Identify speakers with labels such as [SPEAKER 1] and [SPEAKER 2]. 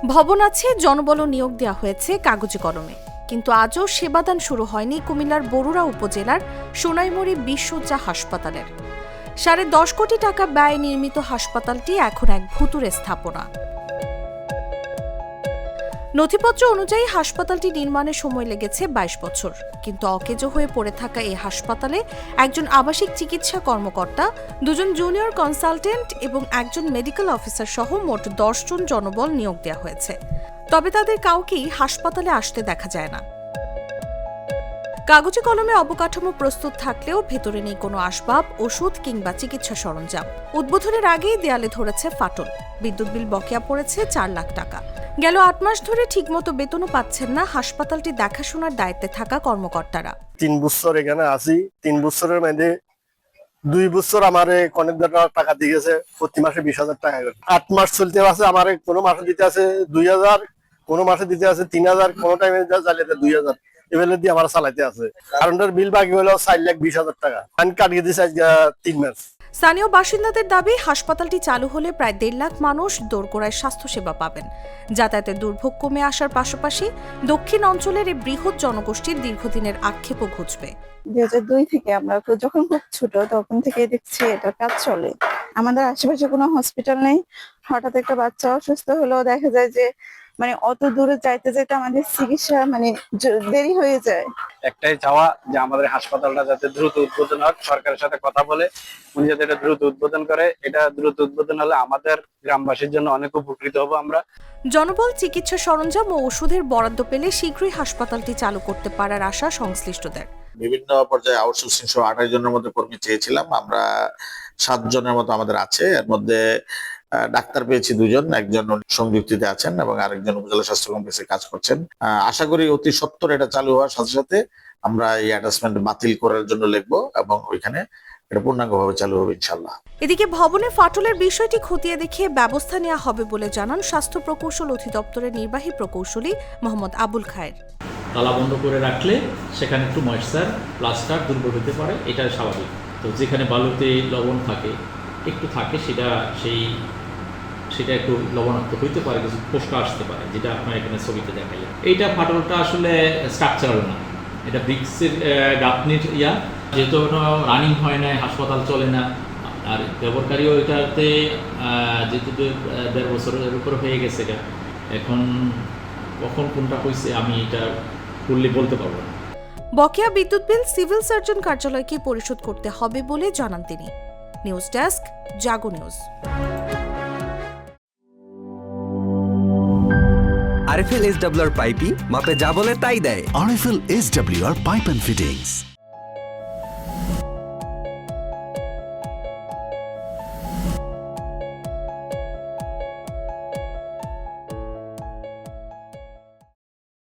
[SPEAKER 1] ভবন আছে, জনবল নিয়োগ দেওয়া হয়েছে কাগজে কলমে, কিন্তু আজও সেবাদান শুরু হয়নি কুমিল্লার বরুড়া উপজেলার সোনাইমুড়ি বিশ্বজ্জা হাসপাতালের। 10.5 কোটি টাকা ব্যয়ে নির্মিত হাসপাতালটি এখন এক ভুতুড়ে স্থাপনা। নথিপত্র অনুযায়ী হাসপাতালটি নির্মাণে সময় লেগেছে 22 বছর, কিন্তু অকেজো হয়ে পড়ে থাকা এই হাসপাতালে একজন আবাসিক চিকিৎসা কর্মকর্তা, 2 জন জুনিয়র কনসালটেন্ট এবং একজন মেডিকেল অফিসার সহ মোট 10 জন জনবল নিয়োগ দেওয়া হয়েছে। তবে তাদের কাউকেই হাসপাতালে আসতে দেখা যায় না। কাগজে কলমে অবকাঠামো প্রস্তুত থাকলেও ভেতরে নেই কোনো আসবাব, ওষুধ কিংবা চিকিৎসা সরঞ্জাম। উদ্বোধনের আগেই দেয়ালে ধরেছে ফাটল। বিদ্যুৎ বিল বকেয়া পড়েছে 4 লাখ টাকা। গেল 8 মাস ধরে ঠিকমতো বেতনও পাচ্ছেন না হাসপাতালটি দেখাশোনার দায়িত্বে থাকা কর্মকর্তারা।
[SPEAKER 2] 3 বছর এখানে আছি। 3 বছরের মধ্যে 2 বছর আমারে কনেক্টর টাকা দিয়েছে, প্রতি মাসে 20,000 টাকা করে। 8 মাস চলতে আছে, আমারে কোনো মাসে দিতে আছে 2,000, কোনো মাসে দিতে আছে 3,000, কোনো টাইমে চালাতে 2,000, এভাবে দিয়ে আমার চালাতে আছে। কারেন্টের বিল বাকি হলো 4,20,000 টাকা। আমি কাটিয়ে দিয়েছি 3 মাস।
[SPEAKER 1] স্থানীয় বাসিন্দাদের দাবি, হাসপাতালটি চালু হলে প্রায় 1.5 লাখ মানুষ দোরগোড়ায় স্বাস্থ্যসেবা পাবেন। যাতায়াতের দুর্ভোগ কমে আসার পাশাপাশি দক্ষিণ অঞ্চলের এই বৃহৎ জনগোষ্ঠীর দীর্ঘদিনের আক্ষেপও ঘুচবে।
[SPEAKER 3] 2002 থেকে আমরা যখন খুব ছোট তখন থেকে দেখছি এটা কাজ চলে। আমাদের আশেপাশে কোনো হসপিটাল নেই। হঠাৎ একটা বাচ্চা অসুস্থ হলো, দেখা যায় যে অত দূরে যাইতে যাইতে আমাদের চিকিৎসা দেরি হয়ে যায়।
[SPEAKER 4] একটাই চাওয়া যে আমাদের হাসপাতালটা যাতে দ্রুত উদ্বোধন হোক, সরকারের সাথে কথা বলে উনি যাতে এটা দ্রুত উদ্বোধন করে। এটা দ্রুত উদ্বোধন হলে আমাদের গ্রামবাসীর জন্য অনেক উপকৃত হব আমরা।
[SPEAKER 1] জনবল, চিকিৎসা সরঞ্জাম ও ওষুধের বরাদ্দ পেলে শীঘ্রই হাসপাতালটি চালু করতে পারার আশা সংশ্লিষ্টদের।
[SPEAKER 5] বিভিন্ন পর্যায়ে আউটসোর্সিং সহ 28 জনের মধ্যে কর্মী চেয়েছিলাম, আমরা 7 জনের মতো আমাদের আছে। এর মধ্যে ডাক্তার পেয়েছি 2 জন, একজন সংযুক্তিতে আছেন এবং আরেকজন উপজেলা স্বাস্থ্য কমপ্লেক্সে কাজ করছেন। আশা করি অতি সত্বর এটা চালু হওয়ার সাথে সাথে আমরা এই অ্যাটাচমেন্ট বাতিল করার জন্য লিখবো এবং ওইখানে এটা পূর্ণাঙ্গভাবে চালু হবে ইনশাআল্লাহ।
[SPEAKER 1] এদিকে ভবনে ফাটলের বিষয়টি খতিয়ে দেখে ব্যবস্থা নেওয়া হবে বলে জানান স্বাস্থ্য প্রকৌশল অধিদপ্তরের নির্বাহী প্রকৌশলী মোহাম্মদ আবুল খায়ের।
[SPEAKER 6] তালা বন্ধ করে রাখলে সেখানে একটু ময়েশ্চার, প্লাস্টার দুর্বল হতে পারে, এটা স্বাভাবিক। তো যেখানে বালুতে লবণ থাকে, একটু থাকে, সেটা একটু লবণাক্ত হইতে পারে, কিছু ফোস্কা আসতে পারে, যেটা আপনার এখানে ছবিতে দেখাইলেন। এইটা ফাটলটা আসলে স্ট্রাকচারাল না, এটা ব্রিক্সের গাঁথনির যেহেতু রানিং হয় না, হাসপাতাল চলে না, আর ব্যবহারকারীও এটাতে যেহেতু 1.5 বছরের উপর হয়ে গেছে, এটা এখন কখন কোনটা হয়েছে আমি এটা ফুললি বলতে পারবো না।
[SPEAKER 1] বকেয়া বিদ্যুৎ বিল সিভিল সার্জন কার্যালয়কে পরিশোধ করতে হবে বলে জানান তিনি। News desk, Jago News.
[SPEAKER 7] RFL SWR পাইপই মাপে যা বলে তাই দেয়।
[SPEAKER 8] RFL SWR pipe and fittings.